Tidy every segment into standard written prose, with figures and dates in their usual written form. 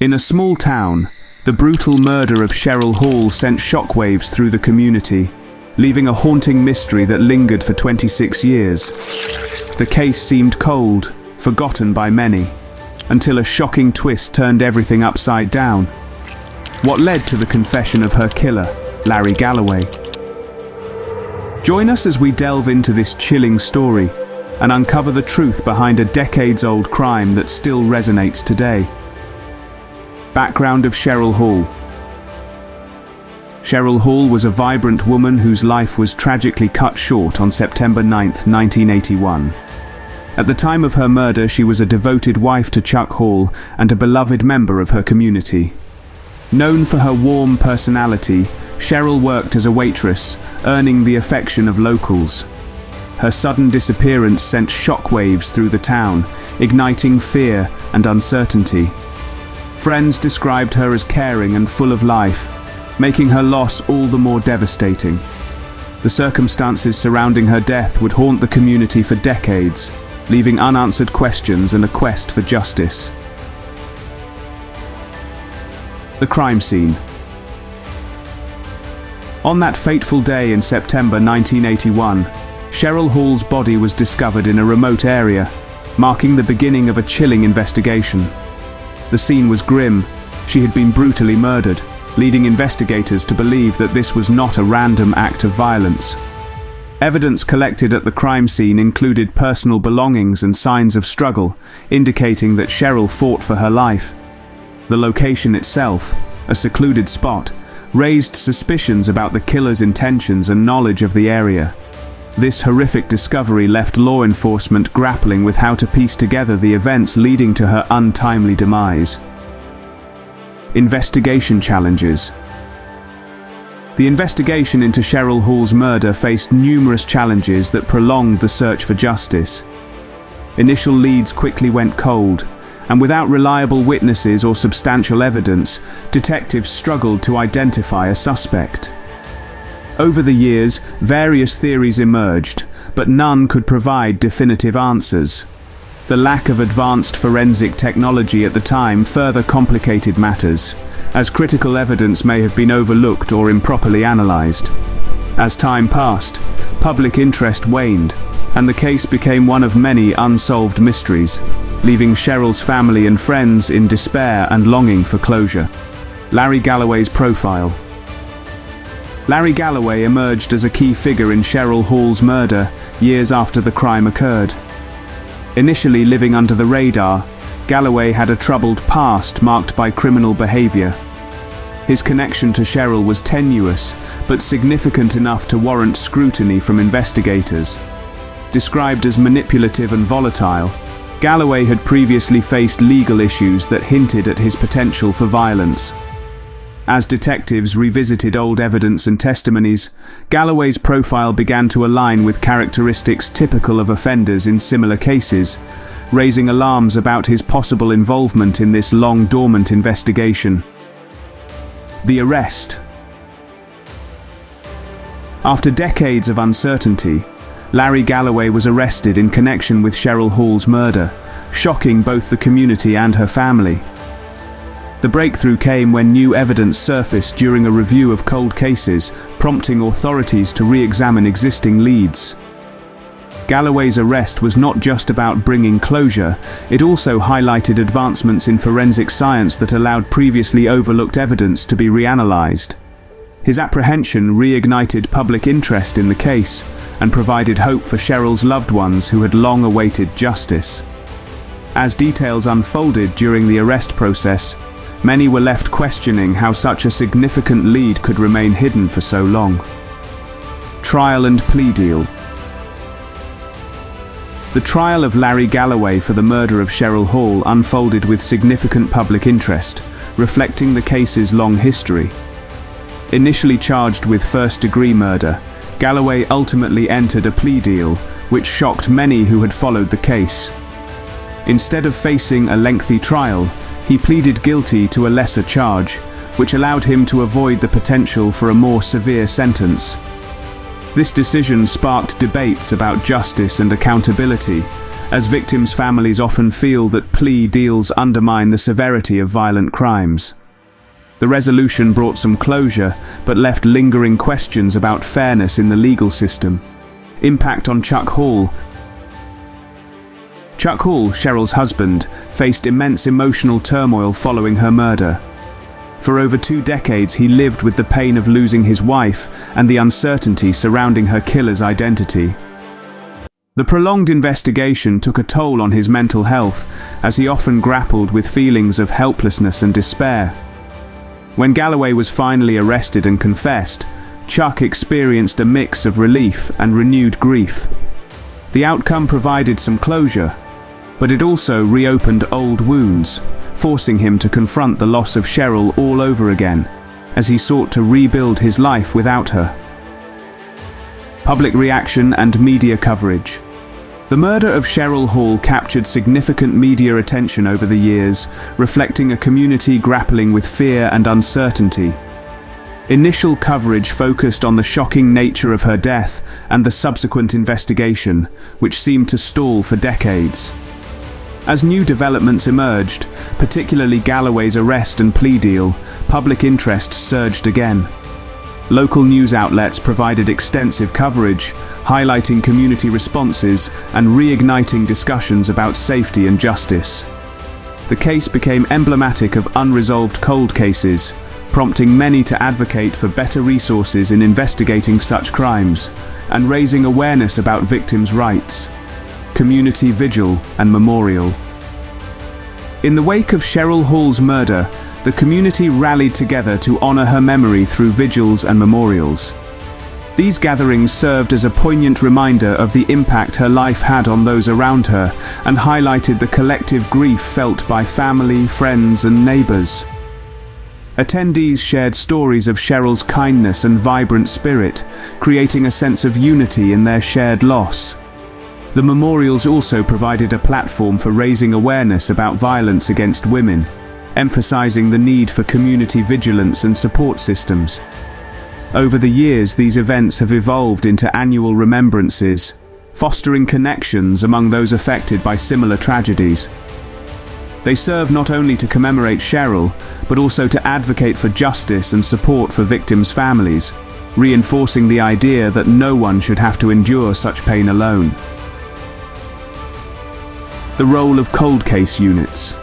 In a small town, the brutal murder of Cheryl Hall sent shockwaves through the community, leaving a haunting mystery that lingered for 26 years. The case seemed cold, forgotten by many, until a shocking twist turned everything upside down. What led to the confession of her killer, Larry Galloway? Join us as we delve into this chilling story and uncover the truth behind a decades-old crime that still resonates today. Background of Cheryl Hall. Cheryl Hall was a vibrant woman whose life was tragically cut short on September 9, 1981. At the time of her murder, she was a devoted wife to Chuck Hall and a beloved member of her community. Known for her warm personality, Cheryl worked as a waitress, earning the affection of locals. Her sudden disappearance sent shockwaves through the town, igniting fear and uncertainty. Friends described her as caring and full of life, making her loss all the more devastating. The circumstances surrounding her death would haunt the community for decades, leaving unanswered questions and a quest for justice. The crime scene. On that fateful day in September 1981, Cheryl Hall's body was discovered in a remote area, marking the beginning of a chilling investigation. The scene was grim. She had been brutally murdered, leading investigators to believe that this was not a random act of violence. Evidence collected at the crime scene included personal belongings and signs of struggle, indicating that Cheryl fought for her life. The location itself, a secluded spot, raised suspicions about the killer's intentions and knowledge of the area. This horrific discovery left law enforcement grappling with how to piece together the events leading to her untimely demise. Investigation challenges. The investigation into Cheryl Hall's murder faced numerous challenges that prolonged the search for justice. Initial leads quickly went cold, and without reliable witnesses or substantial evidence, detectives struggled to identify a suspect. Over the years, various theories emerged, but none could provide definitive answers. The lack of advanced forensic technology at the time further complicated matters, as critical evidence may have been overlooked or improperly analyzed. As time passed, public interest waned, and the case became one of many unsolved mysteries, leaving Cheryl's family and friends in despair and longing for closure. Larry Galloway's profile. Larry Galloway emerged as a key figure in Cheryl Hall's murder years after the crime occurred. Initially living under the radar, Galloway had a troubled past marked by criminal behavior. His connection to Cheryl was tenuous, but significant enough to warrant scrutiny from investigators. Described as manipulative and volatile, Galloway had previously faced legal issues that hinted at his potential for violence. As detectives revisited old evidence and testimonies, Galloway's profile began to align with characteristics typical of offenders in similar cases, raising alarms about his possible involvement in this long-dormant investigation. The arrest. After decades of uncertainty, Larry Galloway was arrested in connection with Cheryl Hall's murder, shocking both the community and her family. The breakthrough came when new evidence surfaced during a review of cold cases, prompting authorities to re-examine existing leads. Galloway's arrest was not just about bringing closure, it also highlighted advancements in forensic science that allowed previously overlooked evidence to be reanalyzed. His apprehension reignited public interest in the case and provided hope for Cheryl's loved ones who had long awaited justice. As details unfolded during the arrest process, many were left questioning how such a significant lead could remain hidden for so long. Trial and plea deal. The trial of Larry Galloway for the murder of Cheryl Hall unfolded with significant public interest, reflecting the case's long history. Initially charged with first-degree murder, Galloway ultimately entered a plea deal, which shocked many who had followed the case. Instead of facing a lengthy trial, he pleaded guilty to a lesser charge, which allowed him to avoid the potential for a more severe sentence. This decision sparked debates about justice and accountability, as victims' families often feel that plea deals undermine the severity of violent crimes. The resolution brought some closure, but left lingering questions about fairness in the legal system. Impact on Chuck Hall. Chuck Hall, Cheryl's husband, faced immense emotional turmoil following her murder. For over 2 decades, he lived with the pain of losing his wife and the uncertainty surrounding her killer's identity. The prolonged investigation took a toll on his mental health, as he often grappled with feelings of helplessness and despair. When Galloway was finally arrested and confessed, Chuck experienced a mix of relief and renewed grief. The outcome provided some closure, but it also reopened old wounds, forcing him to confront the loss of Cheryl all over again, as he sought to rebuild his life without her. Public reaction and media coverage. The murder of Cheryl Hall captured significant media attention over the years, reflecting a community grappling with fear and uncertainty. Initial coverage focused on the shocking nature of her death and the subsequent investigation, which seemed to stall for decades. As new developments emerged, particularly Galloway's arrest and plea deal, public interest surged again. Local news outlets provided extensive coverage, highlighting community responses and reigniting discussions about safety and justice. The case became emblematic of unresolved cold cases, prompting many to advocate for better resources in investigating such crimes and raising awareness about victims' rights. Community vigil and memorial. In the wake of Cheryl Hall's murder, the community rallied together to honor her memory through vigils and memorials. These gatherings served as a poignant reminder of the impact her life had on those around her and highlighted the collective grief felt by family, friends, and neighbors. Attendees shared stories of Cheryl's kindness and vibrant spirit, creating a sense of unity in their shared loss. The memorials also provided a platform for raising awareness about violence against women, emphasizing the need for community vigilance and support systems. Over the years, these events have evolved into annual remembrances, fostering connections among those affected by similar tragedies. They serve not only to commemorate Cheryl, but also to advocate for justice and support for victims' families, reinforcing the idea that no one should have to endure such pain alone. The role of cold case units.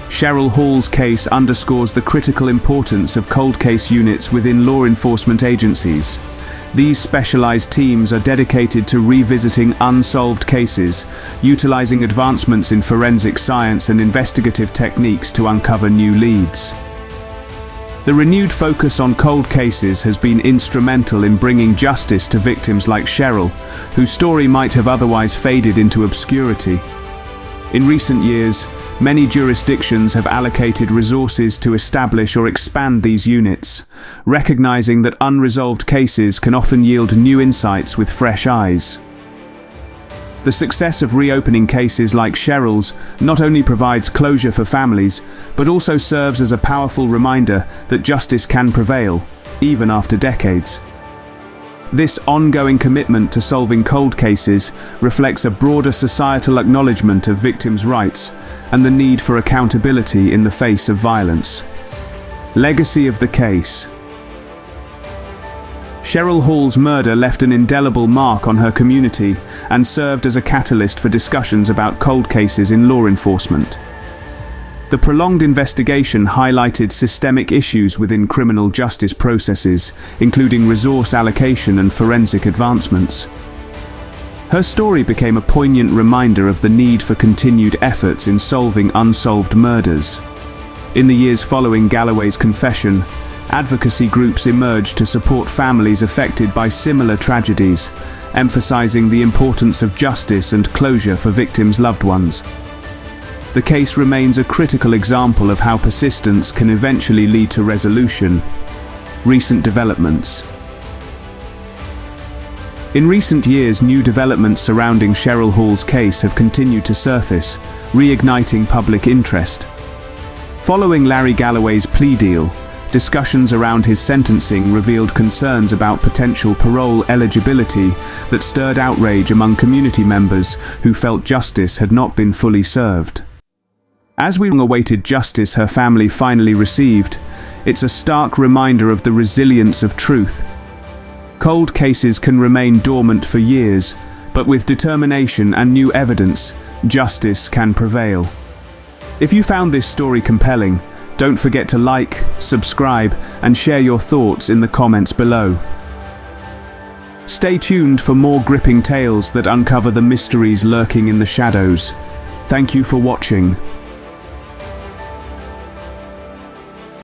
Cheryl Hall's case underscores the critical importance of cold case units within law enforcement agencies. These specialized teams are dedicated to revisiting unsolved cases, utilizing advancements in forensic science and investigative techniques to uncover new leads. The renewed focus on cold cases has been instrumental in bringing justice to victims like Cheryl, whose story might have otherwise faded into obscurity. In recent years, many jurisdictions have allocated resources to establish or expand these units, recognizing that unresolved cases can often yield new insights with fresh eyes. The success of reopening cases like Cheryl's not only provides closure for families, but also serves as a powerful reminder that justice can prevail, even after decades. This ongoing commitment to solving cold cases reflects a broader societal acknowledgement of victims' rights and the need for accountability in the face of violence. Legacy of the case. Cheryl Hall's murder left an indelible mark on her community and served as a catalyst for discussions about cold cases in law enforcement. The prolonged investigation highlighted systemic issues within criminal justice processes, including resource allocation and forensic advancements. Her story became a poignant reminder of the need for continued efforts in solving unsolved murders. In the years following Galloway's confession, advocacy groups emerged to support families affected by similar tragedies, emphasizing the importance of justice and closure for victims' loved ones. The case remains a critical example of how persistence can eventually lead to resolution. Recent developments. In recent years, new developments surrounding Cheryl Hall's case have continued to surface, reigniting public interest. Following Larry Galloway's plea deal, discussions around his sentencing revealed concerns about potential parole eligibility that stirred outrage among community members who felt justice had not been fully served. As we awaited justice her family finally received, it's a stark reminder of the resilience of truth. Cold cases can remain dormant for years, but with determination and new evidence, justice can prevail. If you found this story compelling, don't forget to like, subscribe, and share your thoughts in the comments below. Stay tuned for more gripping tales that uncover the mysteries lurking in the shadows. Thank you for watching.